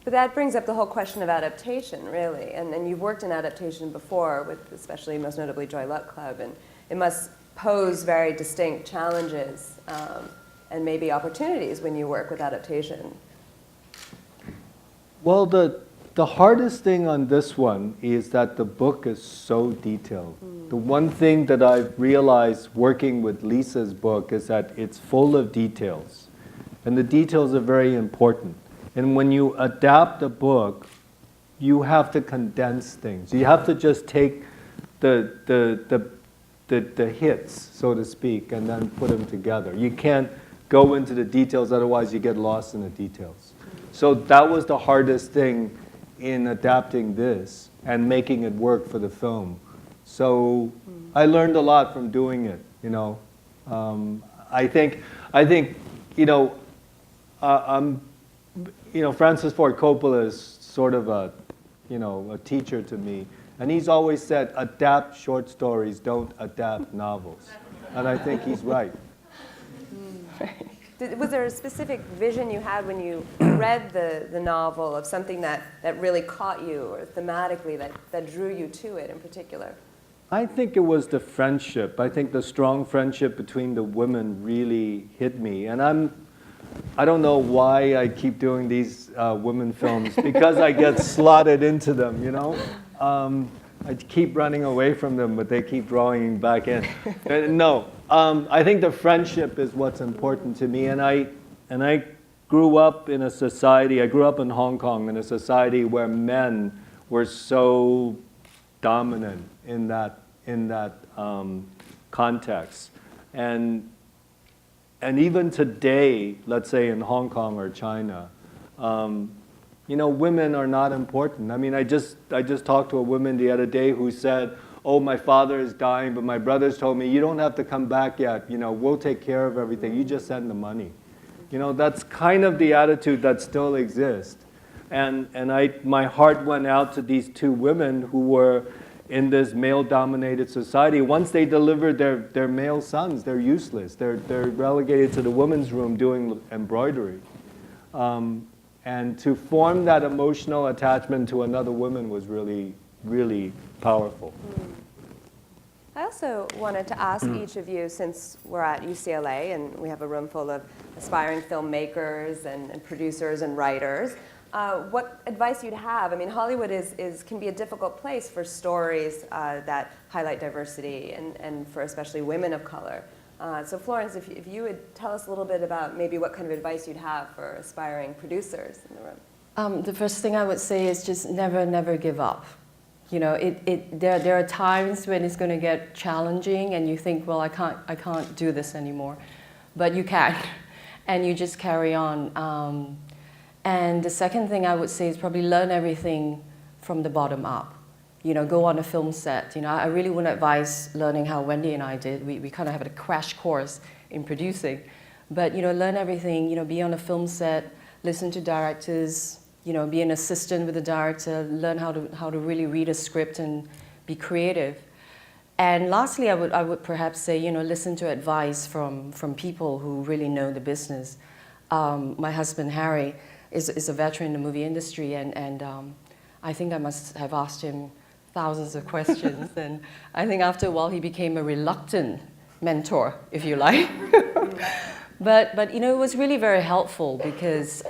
But that brings up the whole question of adaptation, really. And you've worked in adaptation before, with especially most notably Joy Luck Club, and it must pose very distinct challenges and maybe opportunities when you work with adaptation. Well, the hardest thing on this one is that the book is so detailed. The one thing that I've realized working with Lisa's book is that it's full of details. And the details are very important. And when you adapt a book, you have to condense things. You have to just take the hits, so to speak, and then put them together. You can't go into the details, otherwise you get lost in the details. So that was the hardest thing in adapting this and making it work for the film. So I learned a lot from doing it, you know. I think, you know, Francis Ford Coppola is sort of a teacher to me. And he's always said, adapt short stories, don't adapt novels. And I think he's right. Was there a specific vision you had when you read the novel of something that really caught you, or thematically that drew you to it in particular? I think it was the friendship. I think the strong friendship between the women really hit me. And I don't know why I keep doing these women films, because I get slotted into them, you know? I keep running away from them, but they keep drawing me back in. No, I think the friendship is what's important to me. And I grew up in a society, I grew up in Hong Kong, in a society where men were so dominant in that context. And even today, let's say in Hong Kong or China, you know, women are not important. I mean, I just talked to a woman the other day who said, oh, my father is dying, but my brothers told me, you don't have to come back yet. You know, we'll take care of everything. You just send the money. You know, that's kind of the attitude that still exists. And my heart went out to these two women who were in this male-dominated society. Once they deliver their male sons, they're useless. They're relegated to the women's room doing embroidery. And to form that emotional attachment to another woman was really, really powerful. I also wanted to ask each of you, since we're at UCLA and we have a room full of aspiring filmmakers and producers and writers, what advice you'd have. I mean, Hollywood can be a difficult place for stories that highlight diversity and for especially women of color. So Florence, if you would tell us a little bit about maybe what kind of advice you'd have for aspiring producers in the room. The first thing I would say is just never give up. You know, there are times when it's going to get challenging and you think, well, I can't do this anymore. But you can, and you just carry on. And the second thing I would say is probably learn everything from the bottom up. You know, go on a film set. You know, I really wouldn't advise learning how Wendy and I did. We kind of have a crash course in producing. But, you know, learn everything, you know, be on a film set, listen to directors, you know, be an assistant with the director, learn how to really read a script and be creative. And lastly, I would perhaps say, you know, listen to advice from people who really know the business. My husband, Harry, is a veteran in the movie industry, and I think I must have asked him thousands of questions. And I think after a while, he became a reluctant mentor, if you like. But you know, it was really very helpful because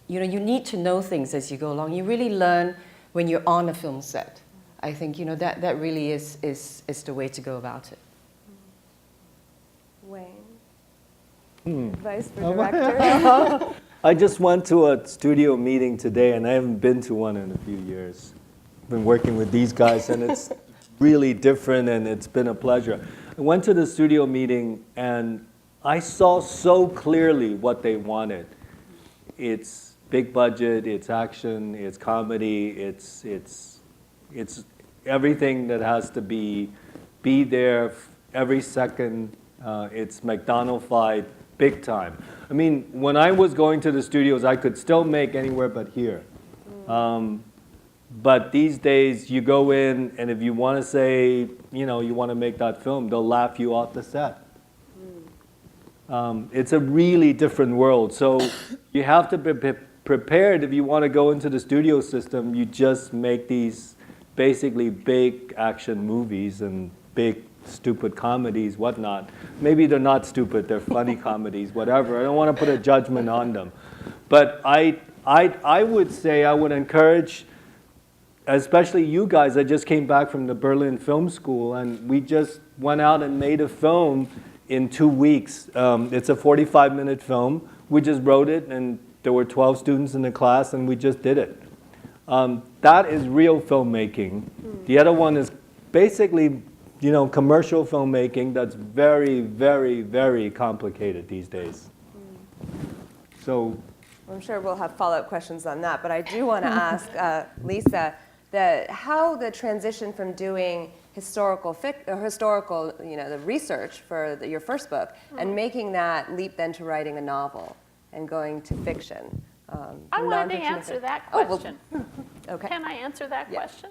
you know, you need to know things as you go along. You really learn when you're on a film set. I think, you know, that really is the way to go about it. Wayne? Advice for directors? I just went to a studio meeting today, and I haven't been to one in a few years. I've been working with these guys, and it's really different, and it's been a pleasure. I went to the studio meeting, and I saw so clearly what they wanted. It's big budget, it's action, it's comedy, it's everything that has to be there every second. It's McDonald's-fied, big time. I mean, when I was going to the studios, I could still make anywhere but here. But these days, you go in, and if you want to say, you know, you want to make that film, they'll laugh you off the set. It's a really different world. So you have to prepared. If you want to go into the studio system, you just make these basically big action movies and big stupid comedies, whatnot. Maybe they're not stupid, they're funny comedies, whatever. I don't want to put a judgment on them. But I would say I would encourage, especially you guys. I just came back from the Berlin Film School, and we just went out and made a film in 2 weeks. It's a 45-minute film. We just wrote it, and there were 12 students in the class, and we just did it. That is real filmmaking. The other one is basically, commercial filmmaking that's very, very, very complicated these days. So, I'm sure we'll have follow-up questions on that, but I do want to ask Lisa how the transition from doing the research for your first book and making that leap then to writing a novel and going to fiction. I wanted to answer that question. Okay. Can I answer that question?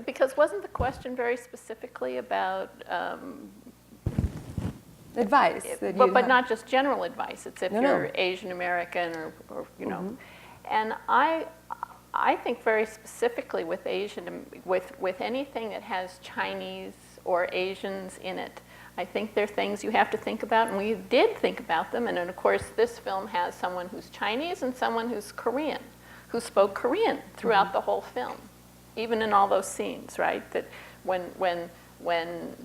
Because wasn't the question very specifically about advice? But not just general advice. It's if you're Asian American or And I think very specifically with with anything that has Chinese or Asians in it. I think there are things you have to think about, and we did think about them. And then, of course, this film has someone who's Chinese and someone who's Korean, who spoke Korean throughout the whole film, even in all those scenes, right? That when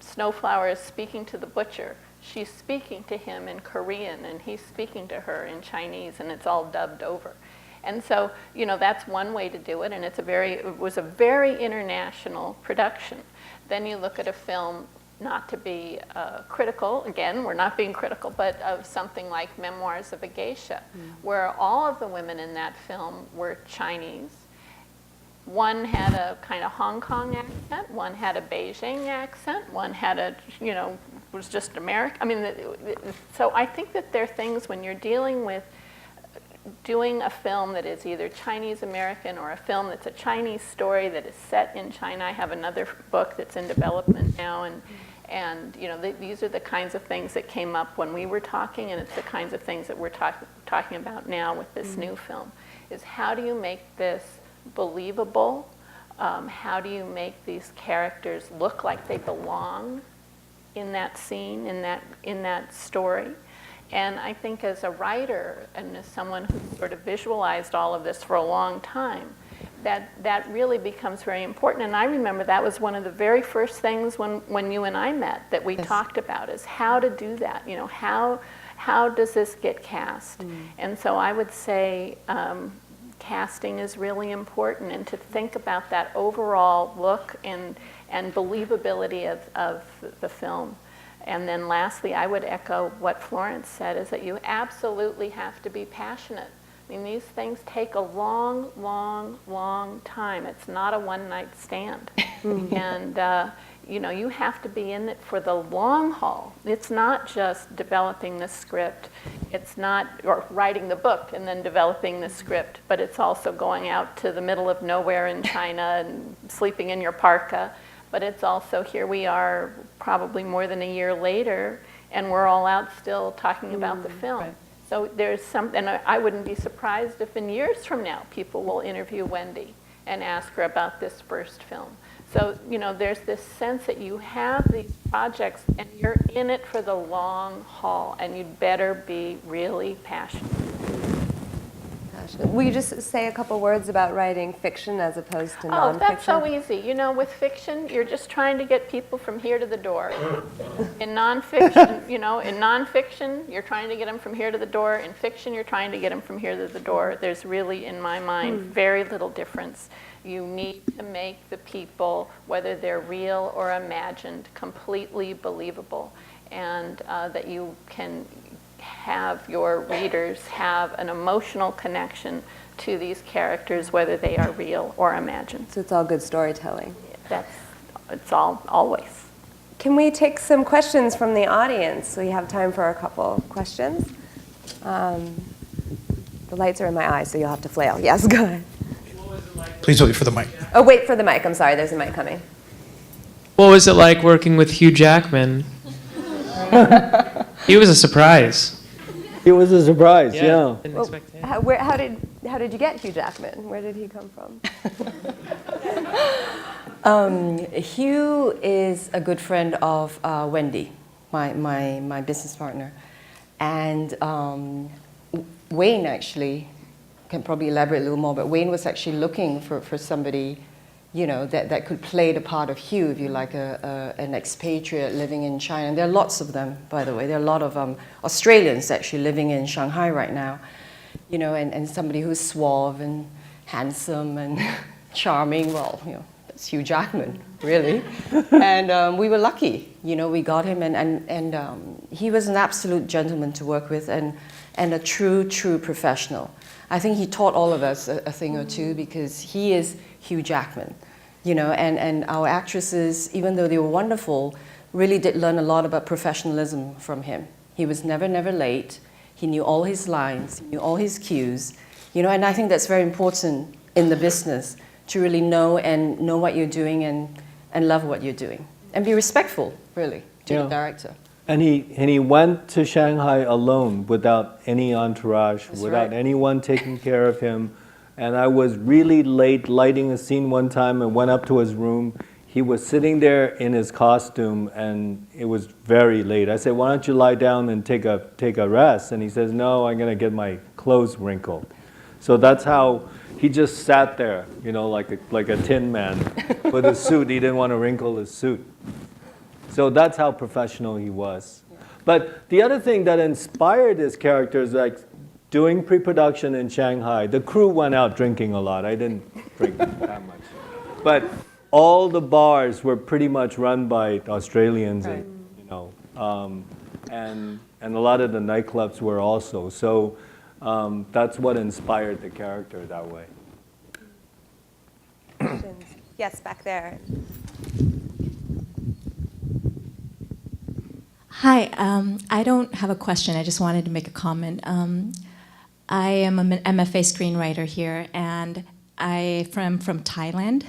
Snowflower is speaking to the butcher, she's speaking to him in Korean, and he's speaking to her in Chinese, and it's all dubbed over. And so, that's one way to do it, and it was a very international production. Then you look at a film, not to be critical, again, we're not being critical, but of something like Memoirs of a Geisha, where all of the women in that film were Chinese. One had a kind of Hong Kong accent, one had a Beijing accent, one had was just American. I mean, so I think that there are things when you're dealing with doing a film that is either Chinese American or a film that's a Chinese story that is set in China. I have another book that's in development now, and these are the kinds of things that came up when we were talking, and it's the kinds of things that we're talking about now with this new film, is how do you make this believable? How do you make these characters look like they belong in that scene, in that story? And I think as a writer and as someone who sort of visualized all of this for a long time, that really becomes very important. And I remember that was one of the very first things when you and I met that we talked about, is how to do that. How does this get cast? And so I would say casting is really important, and to think about that overall look and believability of the film. And then lastly, I would echo what Florence said, is that you absolutely have to be passionate. I mean, these things take a long, long, long time. It's not a one-night stand. And, you have to be in it for the long haul. It's not just developing the script. It's not, or writing the book and then developing the script, but it's also going out to the middle of nowhere in China and sleeping in your parka. But it's also, here we are probably more than a year later, and we're all out still talking about the film. Right. So there's and I wouldn't be surprised if in years from now people will interview Wendy and ask her about this first film. So, there's this sense that you have these projects and you're in it for the long haul, and you'd better be really passionate. Will you just say a couple words about writing fiction as opposed to nonfiction? Oh, that's so easy. With fiction, you're just trying to get people from here to the door. In nonfiction, you're trying to get them from here to the door. In fiction, you're trying to get them from here to the door. There's really, in my mind, very little difference. You need to make the people, whether they're real or imagined, completely believable, and that you can have your readers have an emotional connection to these characters, whether they are real or imagined. So it's all good storytelling. It's all, always. Can we take some questions from the audience? We have time for a couple questions. The lights are in my eyes, so you'll have to flail. Yes, go ahead. Please wait for the mic. Oh, wait for the mic. I'm sorry, there's a mic coming. What was it like working with Hugh Jackman? He was a surprise. It was a surprise, yeah. Didn't Well, expect it. how did you get Hugh Jackman? Where did he come from? Hugh is a good friend of Wendy, my business partner. And Wayne actually, can probably elaborate a little more, but Wayne was actually looking for somebody, you know, that could play the part of Hugh, if you like, an expatriate living in China. And there are lots of them, by the way. There are a lot of Australians actually living in Shanghai right now, you know, and somebody who's suave and handsome and charming. Well, you know, that's Hugh Jackman, really. And we were lucky, you know, we got him, and he was an absolute gentleman to work with, and a true professional. I think he taught all of us a thing or two, because he is Hugh Jackman, you know, and our actresses, even though they were wonderful, really did learn a lot about professionalism from him. He was never late. He knew all his lines, he knew all his cues, you know, and I think that's very important in the business, to really know what you're doing and love what you're doing. And be respectful, really, to the director. And he went to Shanghai alone, without any entourage, That's without right. anyone taking care of him. And I was really late lighting a scene one time and went up to his room. He was sitting there in his costume, and it was very late. I said, "Why don't you lie down and take a rest?" And he says, "No, I'm going to get my clothes wrinkled." So that's how he just sat there, you know, like a tin man with a suit. He didn't want to wrinkle his suit. So that's how professional he was. But the other thing that inspired his character is, like, doing pre-production in Shanghai, the crew went out drinking a lot. I didn't drink that much. But all the bars were pretty much run by Australians, Right. and, you know, and a lot of the nightclubs were also. So that's what inspired the character that way. Questions? Yes, back there. Hi, I don't have a question. I just wanted to make a comment. I am an MFA screenwriter here, and I'm from Thailand.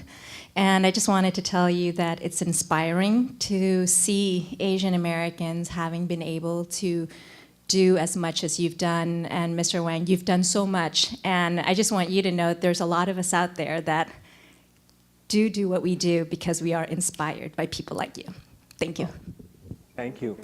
And I just wanted to tell you that it's inspiring to see Asian Americans having been able to do as much as you've done. And Mr. Wang, you've done so much. And I just want you to know there's a lot of us out there that do what we do because we are inspired by people like you. Thank you. Thank you.